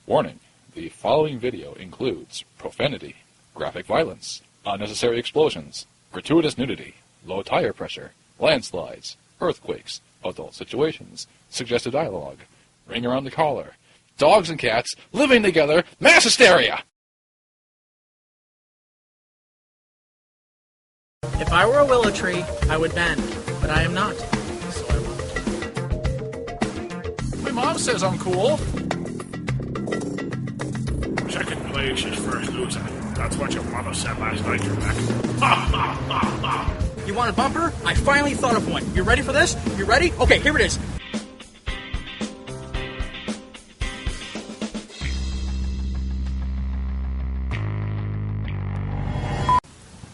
Warning, the following video includes profanity, graphic violence, unnecessary explosions, gratuitous nudity, low tire pressure, landslides, earthquakes, adult situations, suggested dialogue, ring around the collar, dogs and cats living together, mass hysteria! If I were a willow tree, I would bend, but I am not, so I won't. My mom says I'm cool. Second place is first loser. That's what your mother said last night, Trebek. Ha ha ha ha! You want a bumper? I finally thought of one. You ready for this? You ready? Okay, here it is.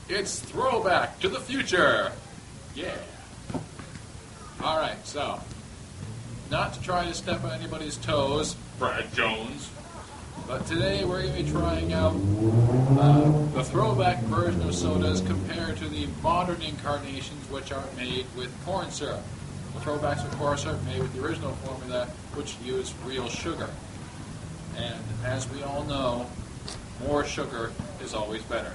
It's Throwback to the Future! Yeah. Alright, so, not to try to step on anybody's toes, Brad Jones, but today we're going to be trying out the throwback version of sodas compared to the modern incarnations which are made with corn syrup. The throwbacks, of course, are made with the original formula, which use real sugar. And as we all know, more sugar is always better.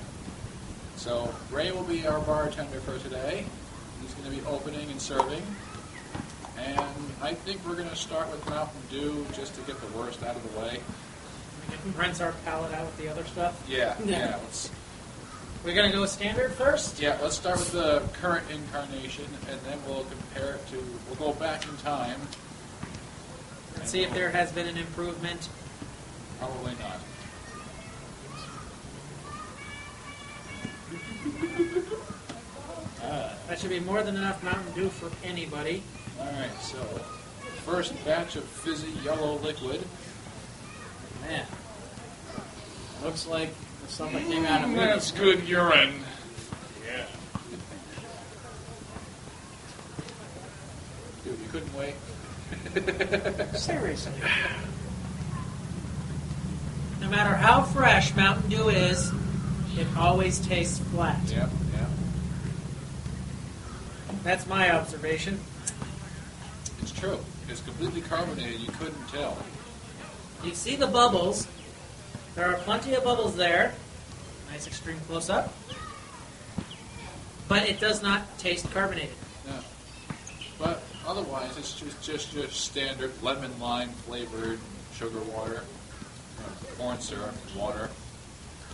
So Ray will be our bartender for today. He's going to be opening and serving. And I think we're going to start with Mountain Dew just to get the worst out of the way. We can rinse our palate out with the other stuff. Yeah. We're going to go standard first? Yeah, let's start with the current incarnation, and then we'll go back in time. And see if there has been an improvement. Probably not. That should be more than enough Mountain Dew for anybody. Alright, so first batch of fizzy yellow liquid. Man. Looks like the stuff that came out of That's good urine. Yeah. Dude, you couldn't wait. Seriously. No matter how fresh Mountain Dew is, it always tastes flat. Yep. That's my observation. It's true. It's completely carbonated. You couldn't tell. You see the bubbles. There are plenty of bubbles there. Nice extreme close-up. But it does not taste carbonated. No. But otherwise, it's just your standard lemon lime flavored sugar water, corn syrup, water.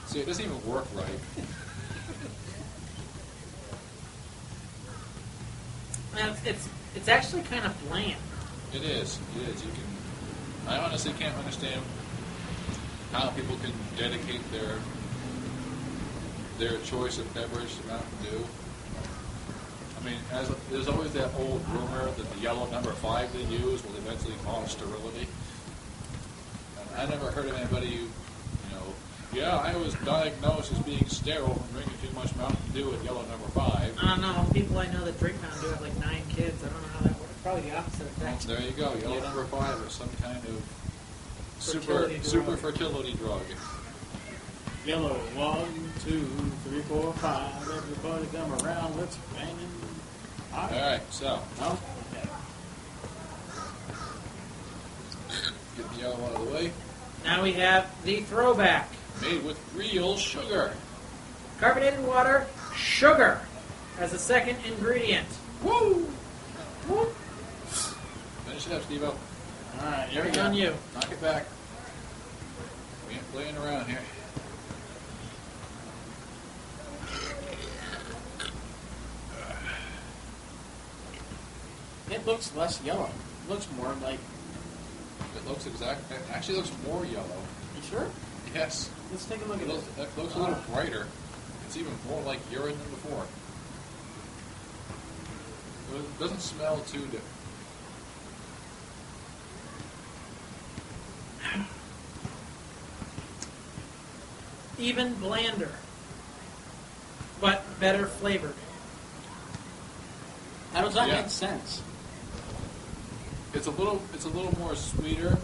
See, it doesn't even work right. Well, it's actually kind of bland. It is. I honestly can't understand how people can dedicate their choice of beverage to Mountain Dew. I mean, there's always that old rumor that the yellow number 5 they use will eventually cause sterility. And I never heard of anybody I was diagnosed as being sterile from drinking too much Mountain Dew at yellow number 5. I don't know. People I know that drink Mountain Dew have like 9 kids. I don't know how that works. Probably the opposite effect. There you go. Yellow number 5 is some kind of super fertility drug. Yellow, 1, 2, 3, 4, 5. Everybody come around. Let's bang it. All right, so. No? Okay. Get the yellow out of the way. Now we have the throwback. Made with real sugar. Carbonated water, sugar as a second ingredient. Woo! Woo! Finish it up, Steve-O. All right, here we Everything go. on you. Knock it back. We ain't playing around here. It looks less yellow. It looks more like... It actually looks more yellow. You sure? Yes. Let's take a look at this. That looks a little brighter. It's even more like urine than before. It doesn't smell too different. Even blander, but better flavored. How does that Yeah. make sense? It's a little more sweeter,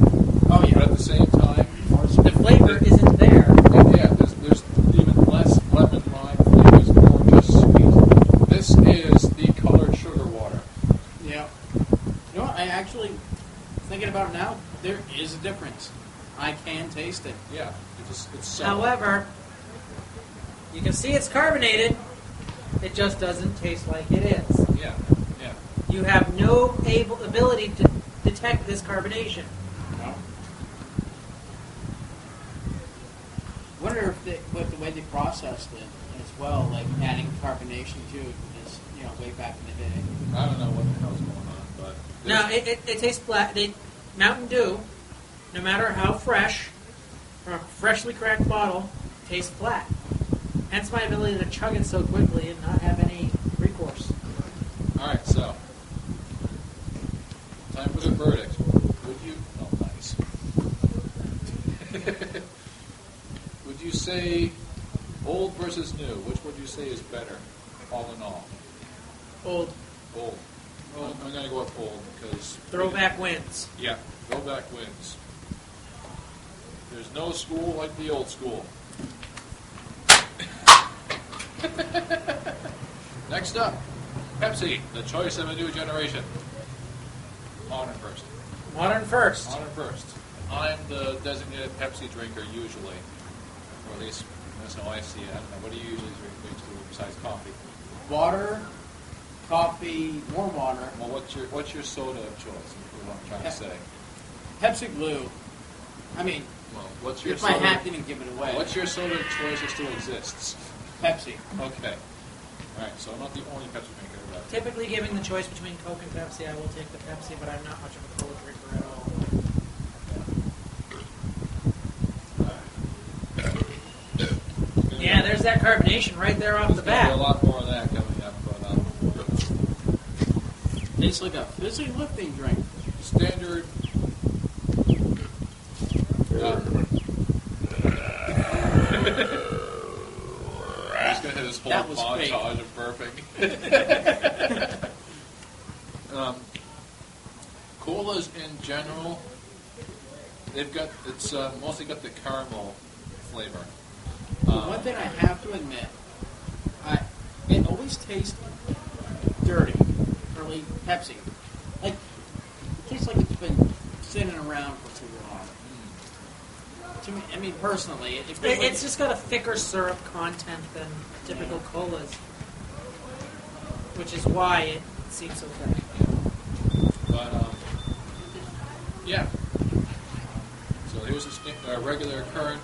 Oh, yeah. but at the same time, The flavor isn't there. there's even less lemon lime flavors, more just sweet. This is the colored sugar water. Yeah. You know what? I actually, thinking about it now, there is a difference. I can taste it. Yeah, it's subtle. However, you can see it's carbonated. It just doesn't taste like it is. Yeah, yeah. You have no ability to detect this carbonation. No. I wonder if with the way they processed it as well, like adding carbonation to it, is way back in the day. I don't know what the hell's going on, but No, it tastes flat. Mountain Dew, no matter how fresh, from a freshly cracked bottle, tastes flat. Hence my ability to chug it so quickly and not have any recourse. All right, so time for the verdict. Would you? Oh, nice. Would you say old versus new? Which would you say is better, all in all? Old. Old. Well, I'm going to go with old because Throwback wins. Yeah, throwback wins. There's no school like the old school. Next up, Pepsi, the choice of a new generation. Modern first. Modern first. Modern first. I'm the designated Pepsi drinker usually, or at least that's how I see it. I don't know. What do you usually drink besides coffee? Water, coffee, warm water. Well, what's your soda of choice? Is what I'm trying to say. Pepsi BLUE. I mean, Well, what's your if I soda? have to give it away. What's your soda of choice that still exists? Pepsi? Okay. All right. So I'm not the only Pepsi drinker. But Typically giving the choice between Coke and Pepsi, I will take the Pepsi, but I'm not much of a Cola drinker at all. Yeah, there's that carbonation right there off the There's gonna be bat. a lot more of that coming up, but Tastes like a fizzy lifting drink. standard. I'm just gonna hit this whole That was montage of burping. Colas in general, it's mostly got the caramel flavor. One thing I have to admit, it always tastes dirty. Early Pepsi, like it tastes like it's been sitting around for too long. To me, I mean, personally, it feels like It's just got a thicker syrup content than typical colas, which is why it seems so thick. But, yeah. So here's a regular current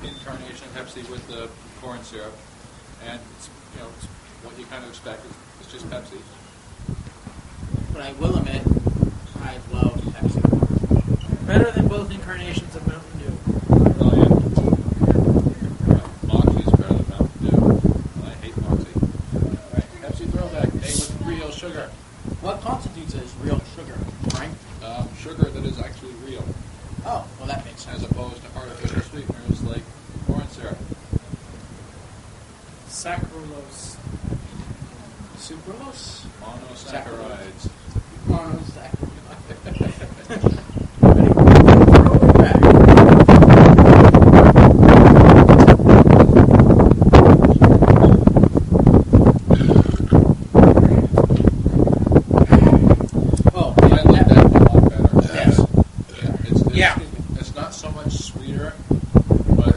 incarnation of Pepsi with the corn syrup. And, it's what you kind of expect. It's just Pepsi. But I will admit, I love Pepsi. Better than both incarnations of Mountain Dew. Oh, yeah. Moxie's better than Mountain Dew. I hate Moxie. Alright, Pepsi Throwback, made with real sugar. What constitutes as real sugar, Frank? Sugar that is actually real, Oh, well, that makes sense. as opposed to artificial sweeteners like corn syrup. Saccharose. Sucralose? Monosaccharides. Monosaccharides. Oh, I like that one a lot better. Yes. Yeah. It's not so much sweeter, but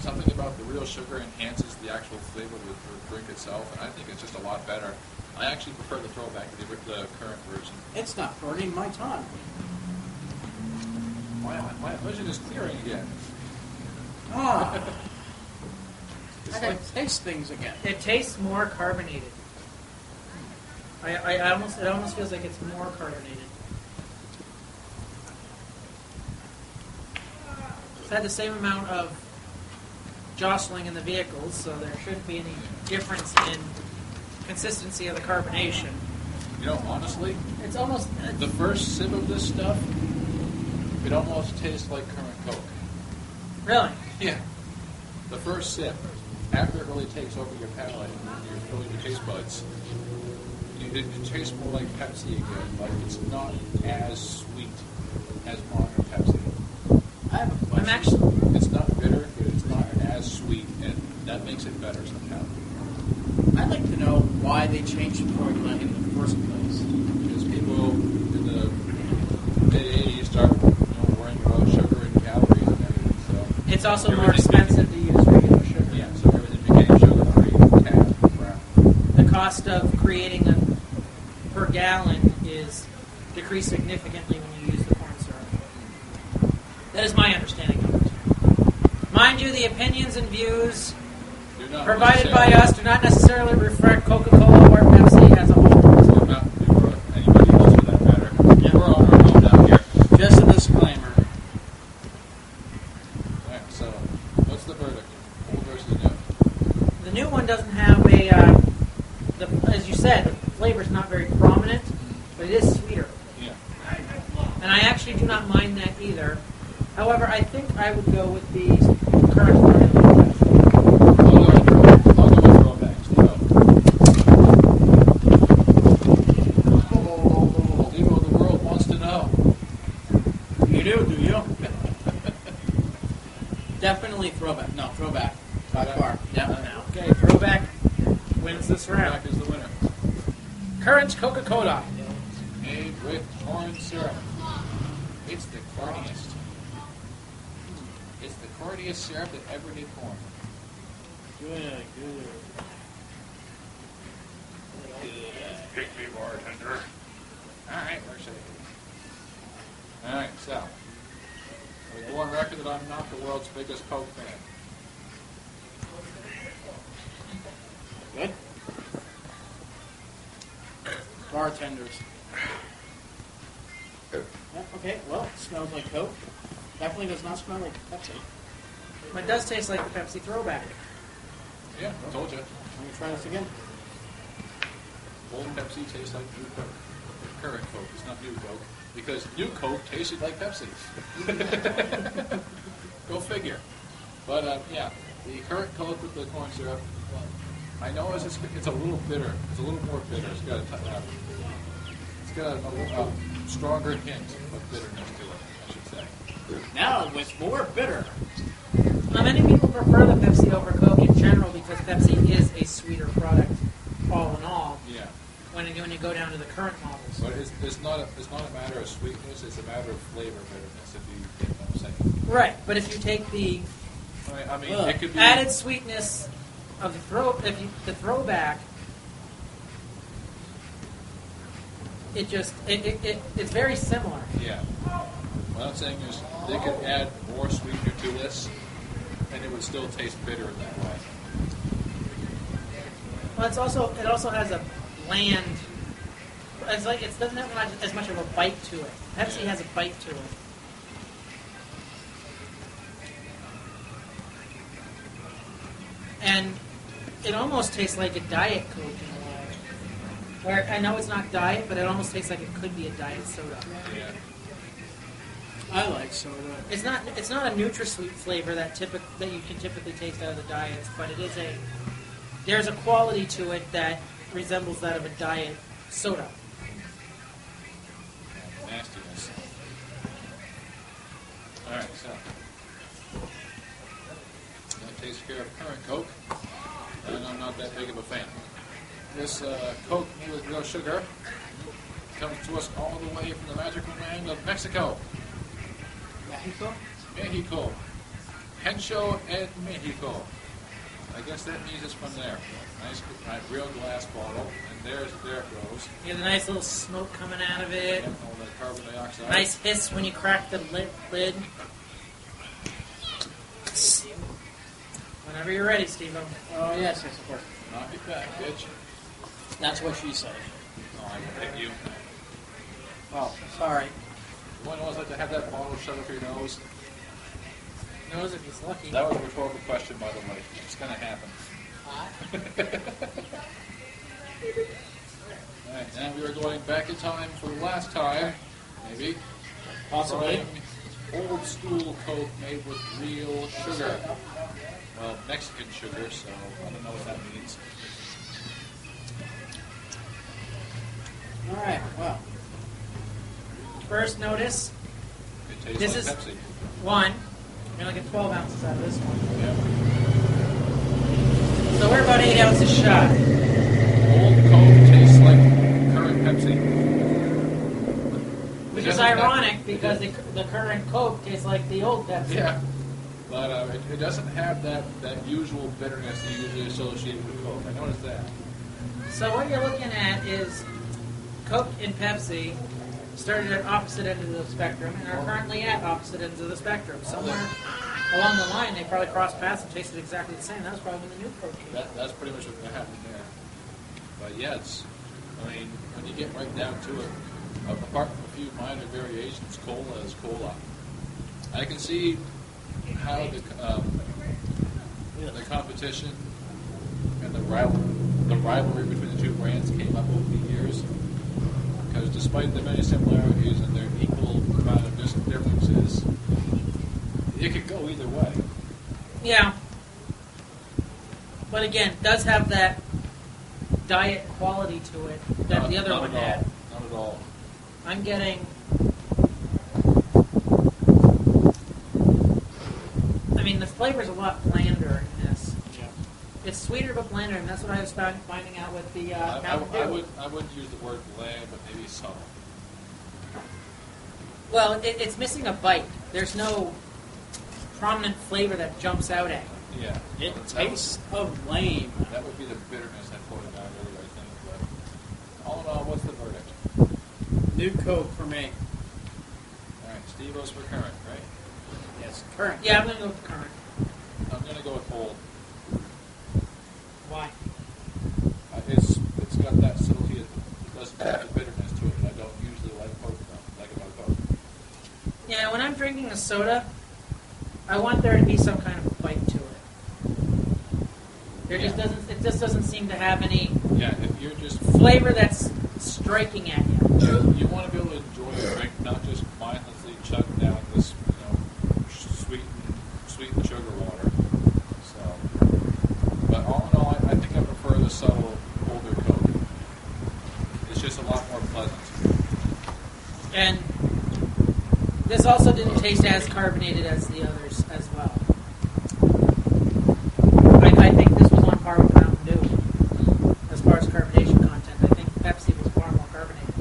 something about the real sugar enhances the actual flavor of the drink itself, and I think it's just a lot better. I actually prefer the throwback to the current version. It's not burning my tongue. My vision is clearing again. Ah. It's I can like, taste things again. It tastes more carbonated. It almost feels like it's more carbonated. It's had the same amount of jostling in the vehicles, so there shouldn't be any difference in consistency of the carbonation. honestly, It's almost the first sip of this stuff, it almost tastes like current Coke. really. Yeah. The first sip, after it really takes over your palate and you're filling your taste buds, it tastes more like Pepsi again, but it's not as sweet as modern Pepsi. I have a question. I'm actually It's not bitter, but it's not as sweet, and that makes it better somehow. I'd like to know why they changed the formula in the first place. Because people in the mid-'80s started worrying about sugar and It's also more Everything expensive to use regular sugar. Yeah, so everything became sugar-free, canned crap. The cost of creating a per gallon is decreased significantly when you use the corn syrup. That is my understanding of it. Mind you, the opinions and views Do not provided by necessarily- us do not necessarily reflect Coca-Cola or Pepsi as a whole. So not you or anybody else for that matter. We're on our own down here. Just a disclaimer. Alright, so what's the verdict? Old versus new? The new one doesn't have as you said, the flavor is not very prominent, but it is sweeter. Yeah. And I actually do not mind that either. However, I think I would go with the current formula. I'll go with throwback. Steve, the world wants to know. You do you? Definitely throwback. No, throwback. By far. Yeah. Okay, throwback wins this round. Throwback is the winner. Current Coca-Cola. Made with corn syrup. It's the corniest. It's the corniest syrup that ever did corn. Good. Pick me, bartender. Alright, we're safe. Alright, so. We go on record that I'm not the world's biggest Coke fan. Good. Bartenders. Yeah, okay, well, it smells like Coke. Definitely does not smell like Pepsi. But it does taste like the Pepsi Throwback. Yeah, I told you. Let me try this again. Old Pepsi tastes like new Coke. Current Coke is not new Coke. Because new Coke tasted like Pepsi. Go figure. But, yeah, the current Coke with the corn syrup, I know it's a little bitter. It's a little more bitter. It's got a stronger hint of bitterness to it, I should say. Now it's more bitter. Now, many people prefer the Pepsi over Coke in general because Pepsi is a sweeter product, all in all, Yeah. when you go down to the current models. But it's not a matter of sweetness, it's a matter of flavor bitterness, if you get what I'm saying. Right, but if you take the I mean, it could be... added sweetness of the throwback, it's very similar. Yeah. What I'm saying is they could add more sweetener to this, and it would still taste bitter in that way. Well, it also has a bland. It doesn't have as much of a bite to it. Pepsi has a bite to it. And it almost tastes like a Diet Coke in a way. Where I know it's not diet, but it almost tastes like it could be a diet soda. Yeah. I like soda. It's not a NutraSweet flavor that you can typically taste out of the diets, but there's a quality to it that resembles that of a diet soda. Nastiness. Alright, so. That takes care of current Coke, and I'm not that big of a fan. This Coke made with real sugar comes to us all the way from the magical land of Mexico. Mexico. Hencho and Mexico. I guess that means it's from there. Nice real glass bottle, and there it goes. You get a nice little smoke coming out of it. And all that carbon dioxide. Nice hiss when you crack the lid. Whenever you're ready, Steve-O. Oh, yes, of course. Knock it back, bitch. That's what she said. Oh, I will hit you. Oh, sorry. You want to have that bottle shoved up your nose? Knows if he's lucky. That was a rhetorical question, by the way. It's going to happen. Alright, now we are going back in time for the last time, maybe. Possibly. Trying old school Coke made with real sugar. Well, Mexican sugar, so I don't know what that means. All right, well. First notice, It tastes This like is- Pepsi. one. You're going to get 12 ounces out of this one. Yeah. So we're about 8 ounces shy. Old Coke tastes like current Pepsi. Which is ironic because the current Coke tastes like the old Pepsi. Yeah. But it doesn't have that usual bitterness that you usually associate with Coke. I noticed that. So what you're looking at is Coke and Pepsi started at opposite ends of the spectrum and are currently at opposite ends of the spectrum. Somewhere along the line, they probably crossed paths and tasted exactly the same. That was probably when the new Coke came. That's pretty much what happened there. But yeah, I mean, when you get right down to it, apart from a few minor variations, cola is cola. I can see how the competition and the rivalry between the two brands came up over the years. Because despite the many similarities and their equal amount of differences, it could go either way. Yeah. But again, it does have that diet quality to it that the other one had. Not at all. I'm getting... I mean, the flavor's a lot blander in this. Yeah. It's sweeter but blander, and that's what I was finding out with the Mountain Dew. I wouldn't use the word bland, but maybe subtle. Well, it's missing a bite. There's no prominent flavor that jumps out at you. Yeah. It tastes of lame. That would be the bitterness I quoted out earlier, I think. But all in all, what's the verdict? New Coke for me. All right, Steve-O's for current, right? Yes, current. Yeah, I'm going to go with current. I'm going to go with old. Why? It's got that subtlety. It doesn't have the bitterness to it. I don't usually like Coke, like about Coke. Yeah, when I'm drinking a soda, I want there to be some kind of a bite to it. There just doesn't. It just doesn't seem to have any Yeah, if you're just flavor that's striking at you. you want to be able to enjoy a drink, not just mindlessly chug down this, sweetened sugar water. So, but all in all, I think I prefer the subtle, older Coke. It's just a lot more pleasant. And this also didn't taste as carbonated as the others as well. I think this was on par with Mountain Dew as far as carbonation content. I think Pepsi was far more carbonated.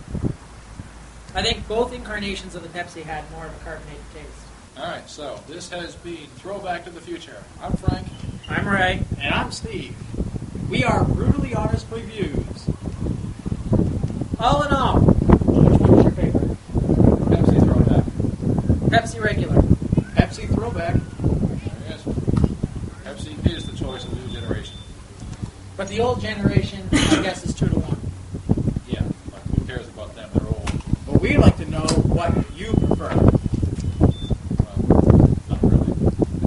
I think both incarnations of the Pepsi had more of a carbonated taste. All right, so this has been Throwback to the Future. I'm Frank. I'm Ray. And I'm Steve. We are Brutally Honest Reviews. All in all, which one was your favorite? Pepsi Throwback. Pepsi regular. Pepsi Throwback. There it is. Pepsi is the choice of the new generation. But the old generation, I guess, is 2-1. Yeah, but who cares about them? They're old. But we'd like to know what you prefer. Well, not really.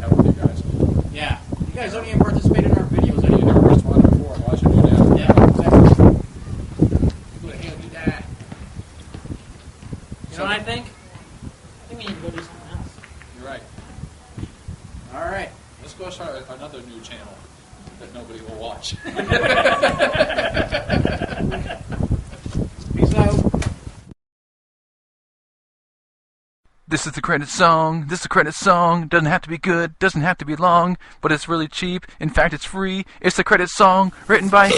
How about you guys? Yeah. You guys don't even participate in our videos You anymore. never responded before. Why should you do that? Yeah, exactly. Who the hell did that? You know what I think? I think we need to go do something else. You're right. All right. Let's go start another new channel that nobody will watch. Peace out. This is the credit song. This is the credit song. Doesn't have to be good. Doesn't have to be long. But it's really cheap. In fact, it's free. It's the credit song written by...